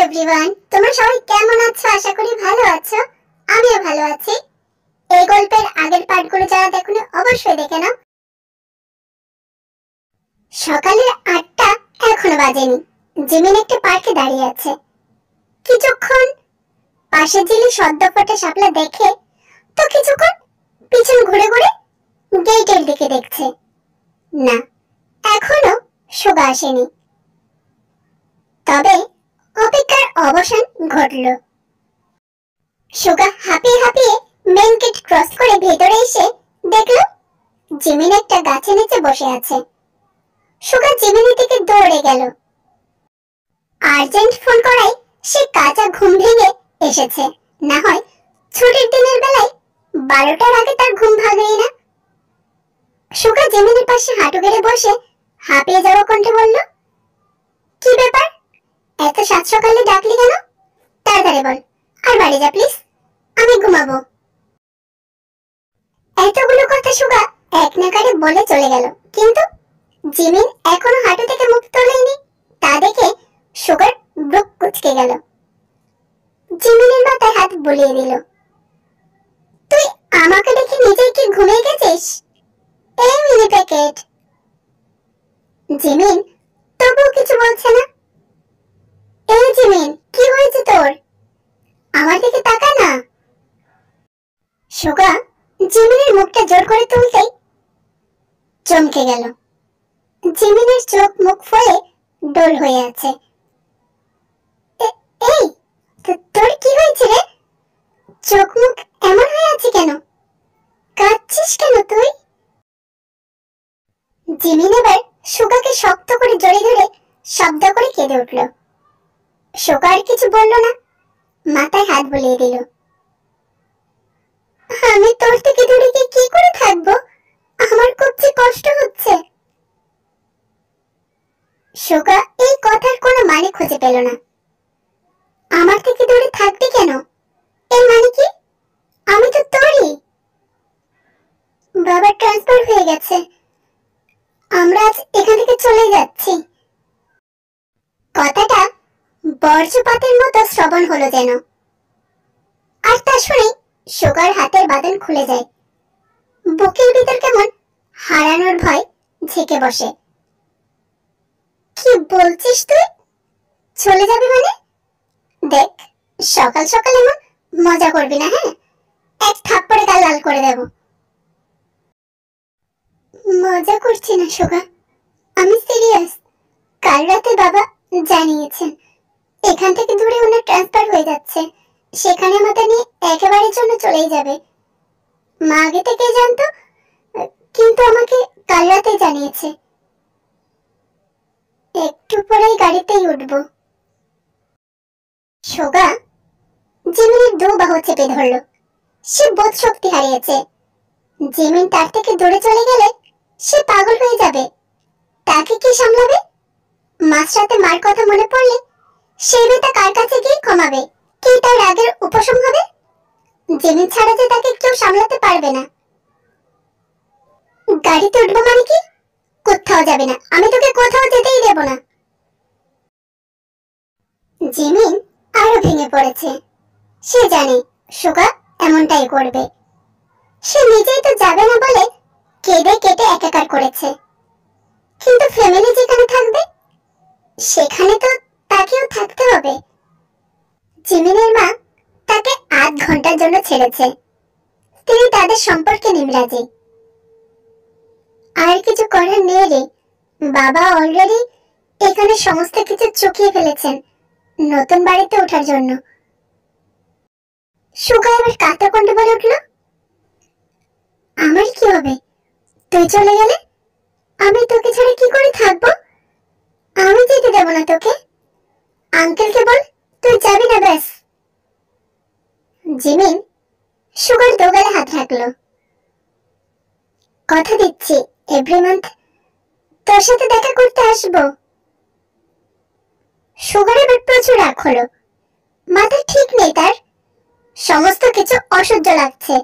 Everyone, তোমরা সবাই কেমন আছো? আশা করি ভালো আছো। আমিও ভালো আছি। এই গল্পের আগের পার্টগুলো যারা দেখোনি অবশ্যই দেখে নাও। সকালে 8টা এখনো বাজেনি। জিমিন একটা পার্কে দাঁড়িয়ে আছে। কিছুক্ষণ পাশে জিলি সদ্য ফোটা শাপলা দেখে তো কিছুক্ষণ পিছন ঘুরে ঘুরে গেটের দিকে দেখছে। না, এখনো সুগা আসেনি। তবে অপেক্ষার অবসান ঘটল। সুগা হাঁপিয়ে হাঁপিয়ে মেইন গেট ক্রস করে ভেতরে এসে দেখলো জিমিন একটা গাছের নিচে বসে আছে। সুগা জিমিনের দিকে দৌড়ে গেল। আর্জেন্ট ফোন করায় সে কাঁচা ঘুম ভেঙে এসেছে। না হয় ছুটির দিনের বেলায় 12টার আগে তার ঘুম ভাঙেই না। সুগা জিমিনের পাশে হাঁটু গেড়ে বসে হাঁপিয়ে যাওয়া কণ্ঠে বলল, কি ব্যাপার, এত সাত সকালে ডাকলি কেন? তাড়াতাড়ি বল, আর বাড়ি যা প্লিজ, আমি ঘুমাবো। এতগুলো কথা সুগা এক নাগাড়ে বলে চলে গেল, কিন্তু জিমিন এখনো হাঁটু থেকে মুখ তোলেনি। তা দেখে সুগার বুক কুঁচকে গেল। জিমিনের মাথায় হাত বুলিয়ে দিল। তুই আমাকে দেখে নিজেই কি ঘুমিয়ে গেছিস? এই মিনি প্যাকেট। জিমিন তবুও কিছু বলছে না। এই জিমিন, কি হয়েছে তোর? আমার দিকে তাকা না। সুগা জিমিনের মুখটা জোর করে তুলতেই চমকে গেল। জিমিনের চোখ মুখ ফলে ডোল হয়ে আছে। এই, তোর কি হয়েছে রে? চোখ মুখ এমন হয়ে আছে কেন? কাঁদছিস কেন তুই? জিমিন এবার সুগাকে শক্ত করে জড়িয়ে ধরে শব্দ করে কেঁদে উঠল। সুগা আর কিছু বলল না, মাথায় হাত বুলিয়ে দিল। আমি তোর থেকে দূরে গিয়ে কি করে থাকবো? আমার খুব যে কষ্ট হচ্ছে। সুগা এই কথার কোনো মানে খুঁজে পেল না। আমার থেকে দূরে থাকবি কেন? এর মানে কি? আমি তো তোরই। বাবার ট্রান্সফার হয়ে গেছে, আমরা আজ এখান থেকে চলে যাচ্ছি। কথাটা বজ্রপাতের মতো শ্রবণ হলো যেন। আর তা শুনে সুগার হাতের বাঁধন খুলে যায়। বুকের ভিতর কেমন হারানোর ভয় ঝেঁকে বসে। কি বলছিস তুই? চলে যাবি মানে? দেখ, সকাল সকাল এমন মজা করবি না, হ্যাঁ? এক থাপ্পড়ে গাল লাল করে দেব। মজা করছি না সুগা, আমি সিরিয়াস। কাল রাতে বাবা জানিয়েছেন এখান থেকে দূরে ওনার ট্রান্সফার হয়ে যাচ্ছে। সেখানে আমাদের নিয়ে একেবারের জন্য চলেই যাবে। মা আগে থেকে জানতো, কিন্তু আমাকে কাল রাতে জানিয়েছে। একটু পরেই গাড়িতেই উঠবো। সুগা জিমিনের দু বাহু চেপে ধরল। সে বোধ শক্তি হারিয়েছে। জিমিন তার থেকে দূরে চলে গেলে সে পাগল হয়ে যাবে। তাকে কি সামলাবে? মাঝরাতে মার কথা মনে পড়লে সে মেয়েটা কার কাছে গিয়ে ক্ষমাবে? কি তার রাগের উপশম হবে? জিমিন ছাড়া যে তাকে কেউ সামলাতে পারবে না। গাড়িতে উঠবো মানে কি? কোথাও যাবে না, আমি তোকে কোথাও যেতেই দেব না। জিমিন আরো ভেঙে পড়েছে। সে জানে সুগা এমনটাই করবে। সে নিজেই তো যাবে না বলে কেঁদে কেটে একাকার করেছে। কিন্তু ফ্যামিলি যেখানে থাকবে সেখানে তো তাকেও থাকতে হবে। জিমিনের মা তাকে 8 ঘন্টার জন্য ছেড়েছে। তিনি তাদের সম্পর্কে নিমরাজি। আর কিছু করার নেই রে। বাবা অলরেডি এখানে সমস্ত কিছু চুকিয়ে ফেলেছেন নতুন বাড়িতে ওঠার জন্য। সুগা এবার কাঁদতে কণ্ঠে বলে উঠল, আমার কি হবে তুই চলে গেলে? আমি তোকে ছাড়া কি করে থাকবো? আমি যেতে দেব না তোকে। আঙ্কেলকে বল তুই যাবি না, ব্যাস। জিমিন সুগার দোগালে হাত রাখলো। কথা দিচ্ছি এভরি মান্থ তোর সাথে দেখা করতে আসবো। সুগার এবার প্রচুর রাগ হলো। মাথা ঠিক নেই তার। সমস্ত কিছু অসহ্য লাগছে।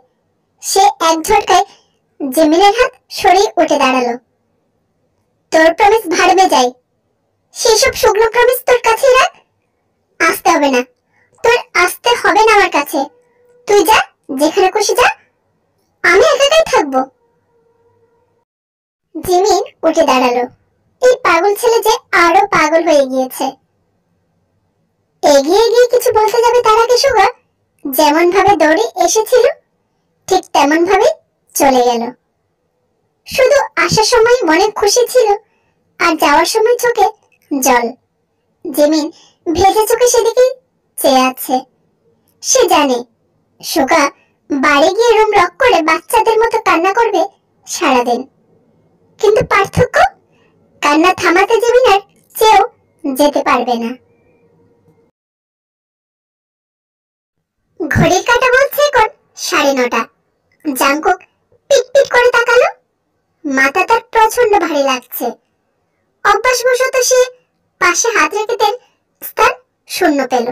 সে এক ঝটকায় জিমিনের হাত সরিয়ে উঠে দাঁড়ালো। তোর প্রমিস ভাড়বে যাই। সেসব শুকনো প্রমিস তোর কাছে রাখ। আস্তে হবে না, তোর আসতে হবে না আমার কাছে। তুই যা, যেখানে খুশি যা, আমি একাই থাকবো। জিমিন উঠে দাঁড়ালো। এই পাগল ছেলে যে আরো পাগল হয়ে গিয়েছে। এগিয়ে গিয়ে কিছু বলতে যাবে তার আগে সুগা যেমন ভাবে দৌড়ে এসেছিল ঠিক তেমন ভাবে চলে গেল। শুধু আসার সময় মনে খুশি ছিল, আর যাওয়ার সময় চোখে জল। জিমিন ভেজে চোখে সেদিকেই চেয়ে আছে। সে জানে সুগা বাড়ি গিয়ে রুম লক করে বাচ্চাদের মতো কান্না করবে সারাদিন, কিন্তু পার্থক্য কান্না থামাতে জিমিন আর চেয়েও যেতে পারবে না। ঘড়ির কাঁটা বলছে এখন 9:30। জাংকুক পিট পিট করে তাকালো। মাথা তার প্রচন্ড ভারী লাগছে। অভ্যাসবশত সে পাশে হাত রেখে তেল স্থান শূন্য পেল।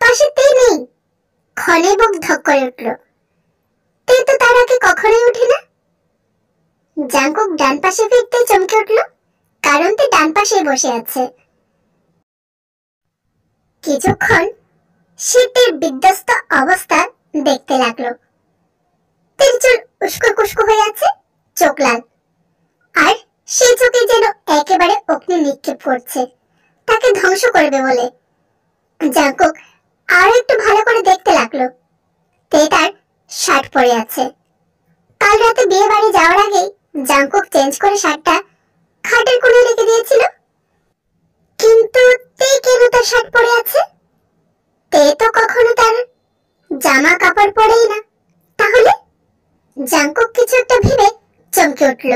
পাশে তে নেই। ক্ষণে বুক ধক করে উঠল। তে তো তার আগে কখনোই উঠে না। জাংকুক ডান পাশে ফিরতে চমকে উঠল, কারণ তে ডান পাশে বসে আছে। কিছুক্ষণ সে তের বিধ্বস্ত অবস্থা দেখতে লাগলো। তের চুল উস্কো কুস্কো হয়ে আছে, চোখ লাল, আর সেই চোখে যেন একেবারে অগ্নি নিক্ষেপ করছে, তাকে ধ্বংস করবে বলে। জাংকুক আর একটু ভালো করে দেখতে লাগলো। তে তার শার্ট পরে আছে। কাল রাতে বিয়ে বাড়ি যাওয়ার আগে জাংকুক চেঞ্জ করে শার্টটা খাটের কোণে রেখে দিয়েছিল, কিন্তু তে কেন তার শার্ট পরে আছে? তে তো কখনো তার জামা কাপড় পরেই না। তাহলে জাংকুক কিছু একটা ভেবে চমকে উঠল।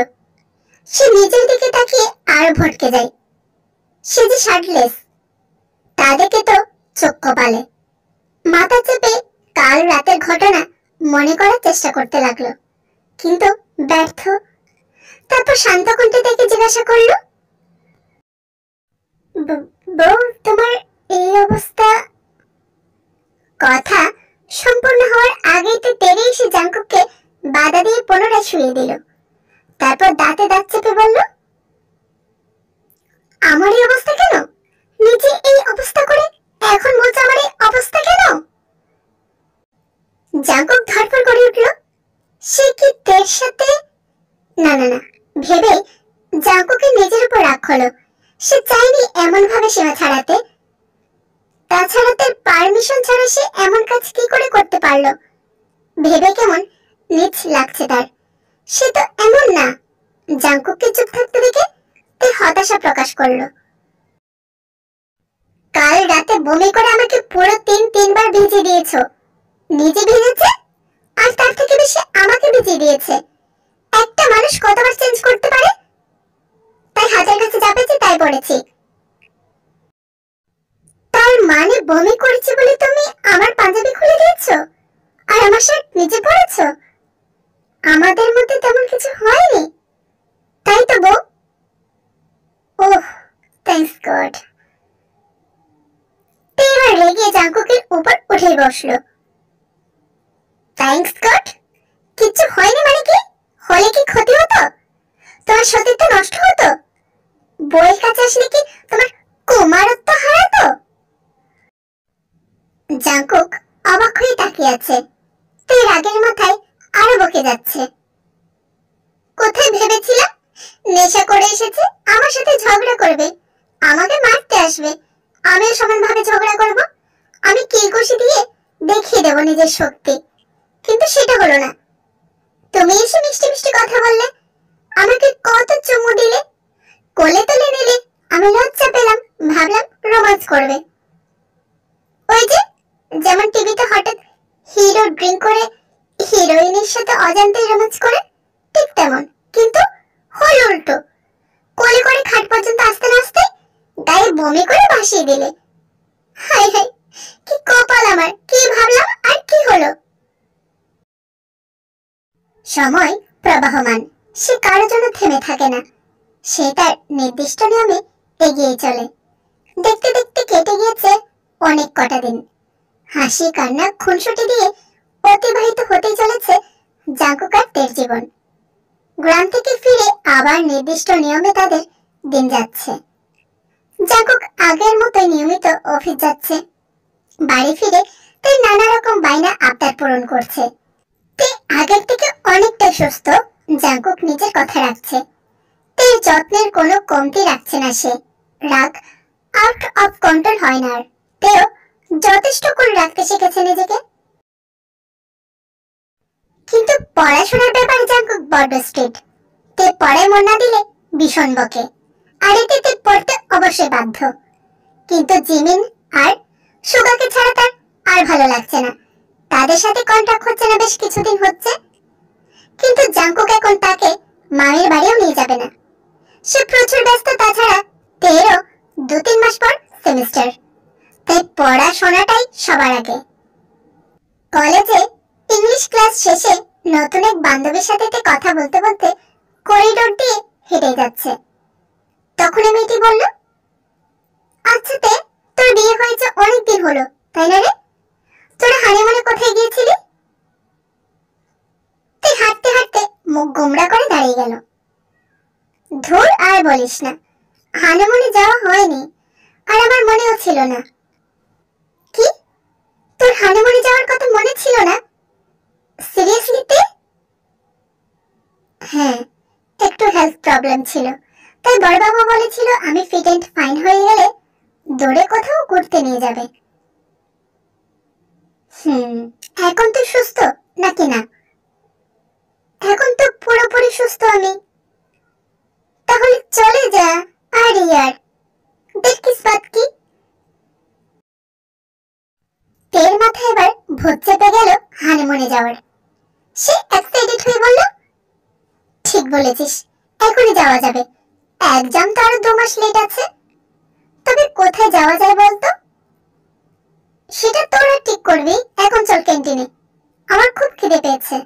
সে নিজের দিকে তাকিয়ে আরো ভটকে যায়। সে যে শার্টলেস, তা দেখে তো চোখ কপালে। মাথা চেপে কাল রাতের ঘটনা মনে করার চেষ্টা করতে লাগলো, কিন্তু ব্যর্থ। তারপর শান্ত কণ্ঠে তাকে জিজ্ঞাসা করলো, বউ, তোমার এই অবস্থা? কথা সম্পূর্ণ হওয়ার আগেই তো তেরে এসে জাংকুককে বাধা দিয়ে পুনরায় শুয়ে দিল। তারপর দাঁতে দাঁত চেপে বলল, আমার এই অবস্থা কেন? নিজে এই অবস্থা করে এখন বলছো আমার এই অবস্থা কেন? জাংকুক ধরফর করে উঠল। সে কি তের সাথে? না না না ভেবে জাংকুকের নিজের উপর রাগ হলো। সে চায়নি এমন ভাবে সীমা ছাড়াতে। তাছাড়া তার পারমিশন ছাড়া সে এমন কাজ কি করে করতে পারলো? ভেবে কেমন নিচ লাগছে তার। সে তো এমন না। জাংকুককে চুপ থাকতে দেখে তে হতাশা প্রকাশ করলো। কাল রাতে বমি করে আমাকে পুরো 3বার ভিজিয়ে দিয়েছো। নিজে ভিজেছে আর তার থেকে বেশি আমাকে ভিজিয়ে দিয়েছে। একটা মানুষ কতবার চেঞ্জ করতে পারে? তাই হাতের কাছে যা পেয়েছি তাই পড়েছি। তার মানে বমি করেছি বলে তুমি আমার পাঞ্জাবি খুলে দিয়েছো আর আমার শার্ট নিচে পড়েছো? আমাদের মধ্যে তেমন কিছু হয়নি, তাই তো বউ? ওহ, থ্যাঙ্কস গড। এবার রেগে জাংকুকের উপর উঠে বসলো। Thanks god? কিচ্ছু হয়নি মানে কি? হলে কি ক্ষতি হতো? তোমার সতীত্ব নষ্ট হতো? বইয়ের কাছে আসলে কি তোমার কুমারত্ব হারাতো? জাংকুক অবাক হয়ে তাকিয়ে আছে। তাই রাগের মাথায় আরো বকে যাচ্ছে। কোথায় ভেবেছিলাম নেশা করে এসেছে, আমার সাথে ঝগড়া করবে, আমাকে মারতে আসবে, আমিও সমানভাবে ঝগড়া করব, আমি কিলকুশি দিয়ে দেখিয়ে দেব নিজের শক্তি। কিন্তু সেটা হলো না। তুমি এসে মিষ্টি মিষ্টি কথা বললে, আমাকে কত চুমু দিলে, কোলে তুলে নিলে, আমি লজ্জা পেলাম, ভাবলাম রোমান্স করবে। ওই যে যেমন টিভিতে হঠাৎ হিরো ড্রিঙ্ক করে হিরোইনের সাথে অজান্তেই রোমান্স করে, ঠিক তেমন। কিন্তু হলো উল্টো। কোলে করে খাট পর্যন্ত আসতে না আসতে গায়ে বমি করে ভাসিয়ে দিলে। হাই হাই, কি কপাল আমার! কি ভাবলাম আর কি হলো? সময় প্রবাহমান, সে কারো জন্য থেমে থাকে না। সে তার নির্দিষ্ট নিয়মে এগিয়ে চলে। দেখতে দেখতে কেটে গিয়েছে অনেক কটা দিন। হাসি কান্না খুনসুটি দিয়ে অতিবাহিত হতে চলেছে জাংকুক আর তের জীবন। গ্রাম থেকে ফিরে আবার নির্দিষ্ট নিয়মে তাদের দিন যাচ্ছে। জাংকুক আগের মতোই নিয়মিত অফিস যাচ্ছে। বাড়ি ফিরে তাই নানা রকম বায়না আবদার পূরণ করছে। তে আগের থেকে অনেকটা সুস্থ। জাঙ্কুক নিজের কথা রাখছে। তের যত্নের কোনো কমতি রাখছে না সে। রাগ আউট অফ কন্ট্রোল হয় না আর। তেও যথেষ্ট করে রাখতে শিখেছে নিজেকে। কিন্তু পড়াশোনার ব্যাপারে জাঙ্কুক বড্ড স্ট্রিক্ট। তে পড়ায় মন না দিলে ভীষণ বকে। আর এতে তে পড়তে অবশ্যই বাধ্য। কিন্তু জিমিন আর সুগাকে ছাড়া তার আর ভালো লাগছে না। তাদের সাথে কন্ট্যাক্ট হচ্ছে না বেশ কিছুদিন হচ্ছে। কিন্তু জাঙ্কুক এখন তাকে মায়ের বাড়িও নিয়ে যাবে না। সে প্রচুর ব্যস্ত। তাছাড়া তেরও 2-3 মাস পর সেমিস্টার। তাই পড়াশোনাটাই সবার আগে। কলেজে ইংলিশ ক্লাস শেষে নতুন এক বান্ধবীর সাথে কথা বলতে বলতে করিডোর দিয়ে হেঁটে যাচ্ছে। তখন মেয়েটি বলল, আচ্ছা তে, তোর বিয়ে হয়েছে অনেকদিন হলো, তাই না রে? তোরা হানিমুনে কোথায় গিয়েছিলি? তে হাঁটতে হাঁটতে মুখ গোমড়া করে দাঁড়িয়ে গেল। ধুর, আর বলিস না, হানিমুনে যাওয়া হয়নি, আর আমার মনেও ছিল না। কি, তোর হানিমুনে যাওয়ার কথা মনে ছিল না? সিরিয়াসলি তে? হ্যাঁ, একটু হেলথ প্রবলেম ছিল, তাই বড় বাবা বলেছিল আমি ফিট এন্ড ফাইন হয়ে গেলে দূরে কোথাও ঘুরতে নিয়ে যাবে। এখন তুই সুস্থ নাকি না? এখন তো পুরোপুরি সুস্থ আমি। তাহলে চলে যা। আর ইয়ার দেখ কিসবাত কি। তের মাথায় এবার ভূত চেপে গেল হানিমুনে যাওয়ার। সে এক্সাইটেড হয়ে বলল, ঠিক বলেছিস, এখনই যাওয়া যাবে। এক্সাম তো আরো 2 মাস লেট আছে। তবে কোথায় যাওয়া যায় বলতো? সেটা তোরা ঠিক করবি। এখন চল ক্যান্টিনে, আমার খুব খিদে পেয়েছে।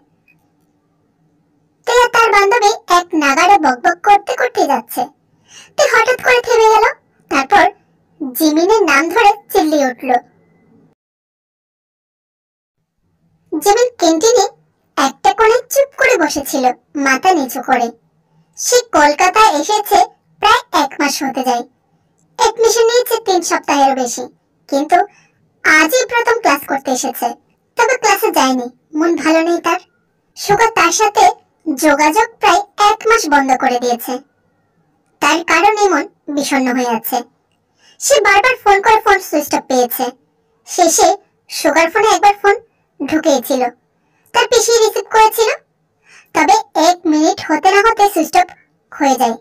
তে তার বান্ধবী এক নাগাড়ে বকবক করতে করতে যাচ্ছে। তে হঠাৎ করে থেমে গেল। তারপর জিমিনের নাম ধরে চিল্লিয়ে উঠল। জিমিন ক্যান্টিনে একটা কোণে চুপ করে বসেছিল, মাথা নিচু করে। সে কলকাতায় এসেছে প্রায় 1 মাস হতে যায়। এডমিশন নিয়েছে 3 সপ্তাহের বেশি। কিন্তু আজই প্রথম ক্লাস করতে এসেছে। তবে ক্লাসে যায়নি, মন ভালো নেই তার। সুগা তার সাথে যোগাযোগ প্রায় 1 মাস বন্ধ করে দিয়েছে। তার কারণে মন বিষণ্ণ হয়ে আছে। সে বারবার ফোন করে ফোন সুইচ অফ পেয়েছে। শেষে সুগার ফোনে একবার ফোন ঢুকেছিল, তার পিসি রিসিভ করেছিল। তবে 1 মিনিট হতে না হতে সুইচ অফ হয়ে যায়।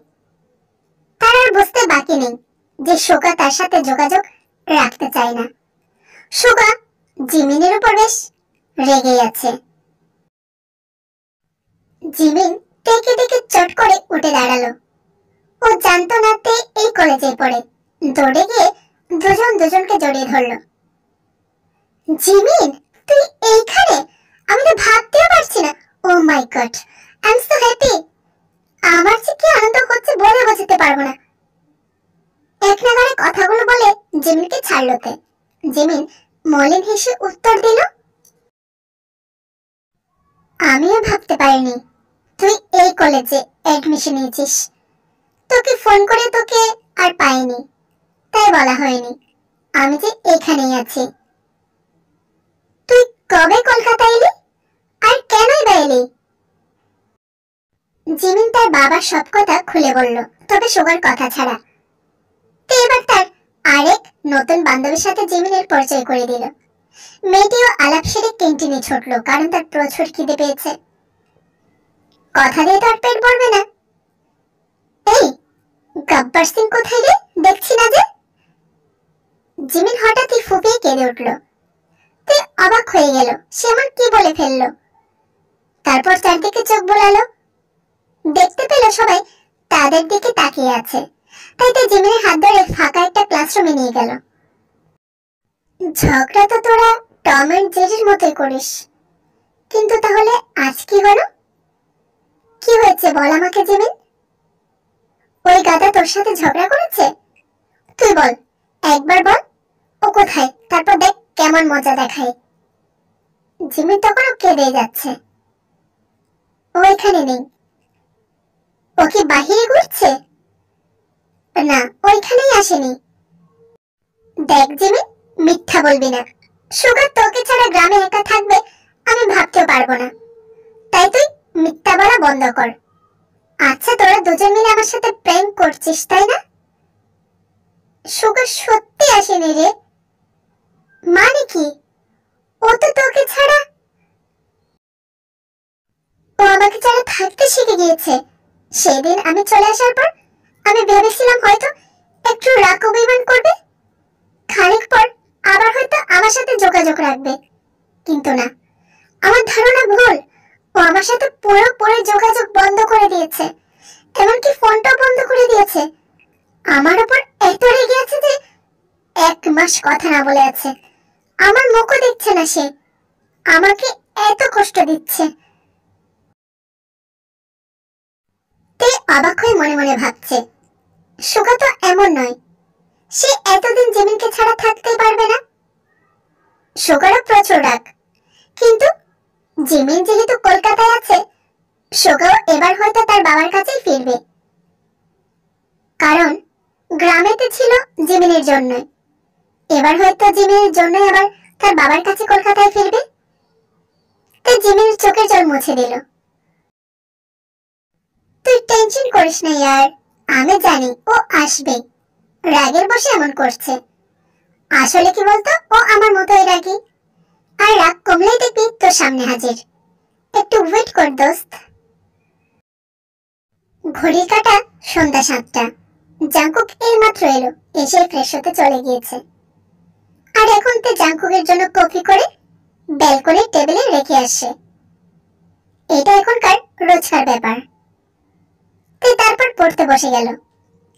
তার আর বুঝতে বাকি নেই যে সুগা তার সাথে যোগাযোগ রাখতে চায় না। সুগা জিমিনের উপর বেশ রেগে আছে। জিমিন তেকে দেখে চট করে উঠে দাঁড়ালো। ও জানতো না তে এই কলেজে পড়ে। দৌড়ে গিয়ে দুজন দুজনকে জড়িয়ে ধরলো। জিমিন, তুই এইখানে? আমি তো ভাবতেও পারছি না। Oh my God, I am so happy. আমার যে কি আনন্দ হচ্ছে বলে বোঝাতে পারবো না। এক নাগাড়ে কথাগুলো বলে জিমিনকে ছাড়লো তে। জিমিন মলিন হেসে উত্তর দিল, আমিও ভাবতে পারিনি তুই এই কলেজে এডমিশন নিয়েছিস। তোকে ফোন করে তোকে আর পাইনি, তাই বলা হয়নি আমি যে এখানেই আছি। তুই কবে কলকাতা এলি, আর কেনই বা এলি? জিমিন তার বাবার সব কথা খুলে বলল, তবে সুগার কথা ছাড়া। তো এবার তার আরেক নতুন বান্ধবীর সাথে জিমিনের পরিচয় করে দিল। মেয়েটিও আলাপ সেরে ক্যান্টিনে ছুটলো, কারণ তার প্রচুর খিদে পেয়েছে। কথা দিয়ে তার পেট ভরবে না। এই গব্বর সিং কোথায় রে, দেখছি না যে? জিমিন হঠাৎই ফুপিয়ে কেঁদে উঠল। তে অবাক হয়ে গেল, সে এমন কি বলে ফেললো। তারপর চারদিকে চোখ বোলালো। দেখতে পেল সবাই তাদের দিকে তাকিয়ে আছে। তাই তো জিমিনের হাত ধরে ফাঁকা একটা ক্লাসরুমে নিয়ে গেল। ঝগড়া তো তোরা টম এন্ড জেরির মতোই করিস, কিন্তু তাহলে আজ কি হলো? কি হয়েছে বল আমাকে জিমিন। ওই গাদা তোর সাথে ঝগড়া করেছে? তুই বল, একবার বল। ও কোথায়, তারপর দেখ কেমন মজা দেখায়। জিমিন তখনও কেঁদে যাচ্ছে। ও এখানে নেই। ও কি বাহিরে ঘুরছে? না, ওইখানেই আসেনি। দেখ জিমি, মিথ্যা বলবি না। সুগার তোকে ছাড়া গ্রামে একা থাকবে আমি ভাবতেও পারবো না। তাই তুই মিথ্যা বলা বন্ধ কর। আচ্ছা, তোরা দুজন মিলে আমার সাথে প্রেম করছিস তাই না? সুগার সত্যি আসেনি রে। মানে কি? ও তো তোকে ছাড়া, ও আমাকে ছাড়া থাকতে শিখে গিয়েছে। সেদিন আমি চলে আসার পর আমি ভেবেছিলাম হয়তো একটু রাগ অভিমান করবে, খানিক পর আবার হয়তো আমার সাথে যোগাযোগ রাখবে, কিন্তু না, আমার ধারণা ভুল। ও আমার সাথে পুরোপুরি যোগাযোগ বন্ধ করে দিয়েছে, এমনকি ফোনটাও বন্ধ করে দিয়েছে। আমার উপর এত রেগে আছে যে 1 মাস কথা না বলে আছে। আমার মুখও দেখছে না সে, আমাকে এত কষ্ট দিচ্ছে। তে অবাক হয়ে মনে মনে ভাবছে, সুগা তো এমন নয়, সে এতদিন জিমিনকে ছাড়া থাকতেই পারবে না। সুগারও প্রচুর রাগ, কিন্তু জিমিন যেহেতু কলকাতায় আছে, সুগাও এবার হয়তো তার বাবার কাছেই ফিরবে। কারণ গ্রামেতে ছিল জিমিনের জন্য, এবার হয়তো জিমিনের জন্য আবার তার বাবার কাছে কলকাতায় ফিরবে। তাই জিমিনের চোখের জল মুছে দিল। তুই টেনশন করিস না ইয়ার, আমি জানি ও আসবে। রাগের বসে এমন করছে। আসলে কি বলতো, ও আমার মতোই রাগী। আর রাগ কমলেই দেখবি তোর সামনে হাজির। একটু ওয়েট কর দোস্ত। ঘড়ির কাঁটা সন্ধ্যা 7টা। জাংকুক এইমাত্র এলো, এসে ফ্রেশ হতে চলে গিয়েছে। আর এখন তে জাংকুকের জন্য কফি করে ব্যালকনির টেবিলে রেখে আসে। এটা এখনকার রোজকার ব্যাপার। তারপর পড়তে বসে গেল,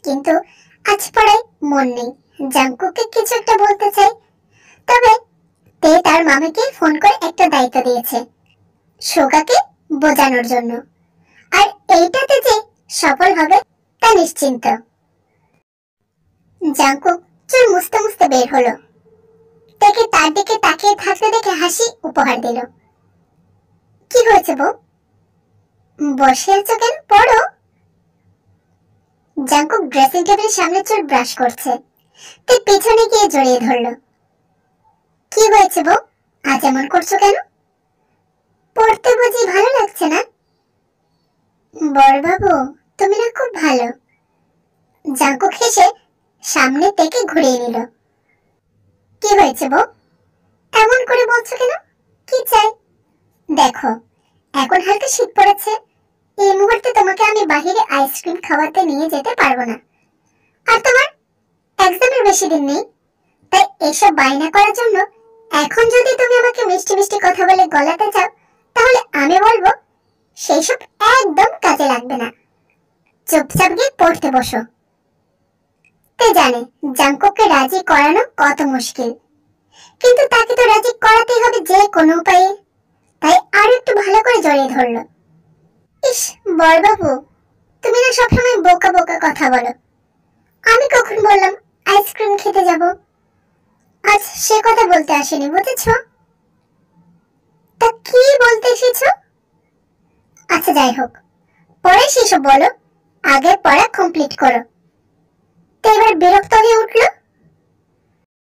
কিন্তু আজ পড়ায় মন নেই। জাংকুককে কিছু একটা বলতে চাই, তবে তে তার মামাকে ফোন করে একটা দায়িত্ব দিয়েছে, সুগাকে বোঝানোর জন্য। আর এইটাতে যে সফল হবে তা নিশ্চিন্ত। জাংকুক চুল মুছতে মুছতে বের হলো। তাকে তার দিকে তাকিয়ে থাকতে দেখে হাসি উপহার দিল। কি হয়েছে বউ, বসে আছো কেন? পড়ো। জাংকুক ড্রেসিং টেবিলের সামনে চুল ব্রাশ করছে। তে পিছনে গিয়ে জড়িয়ে ধরল। কি হয়েছে বউ, আজ এমন করছো কেন? পড়তে বুঝি ভালো লাগছে না? বড় বাবু, তুমি না খুব ভালো। জাংকুক হেসে সামনে থেকে ঘুরিয়ে নিল। কি হয়েছে বউ, এমন করে বলছো কেন? কি চাই? দেখো, এখন হালকা শীত পড়েছে, এই মুহূর্তে তোমাকে আমি বাহিরে আইসক্রিম খাওয়াতে নিয়ে যেতে পারবো না। আর তোমার এক্সামের বেশি দিন নেই, তাই এসব বায়না করার জন্য এখন যদি তুমি আমাকে মিষ্টি মিষ্টি কথা বলে গলাতে চাও, তাহলে আমি বলবো সেই সব একদম কাজে লাগবে না। চুপচাপ গিয়ে পড়তে বসো। তে জানে জাংকুককে রাজি করানো কত মুশকিল, কিন্তু তাকে তো রাজি করাতেই হবে যে কোনো উপায়ে। তাই আর একটু ভালো করে জড়িয়ে ধরল। ইস বড় বাবু, তুমি না সবসময় বোকা বোকা কথা বলো। আমি কখন বললাম আইসক্রিম খেতে যাব? আজ সে কথা বলতে আসেনি, বুঝেছ? তা কি বলতে এসেছো? আচ্ছা যাই হোক, পরে সেসব বলো, আগে পড়া কমপ্লিট করো। তো এবার বিরক্ত হয়ে উঠলো।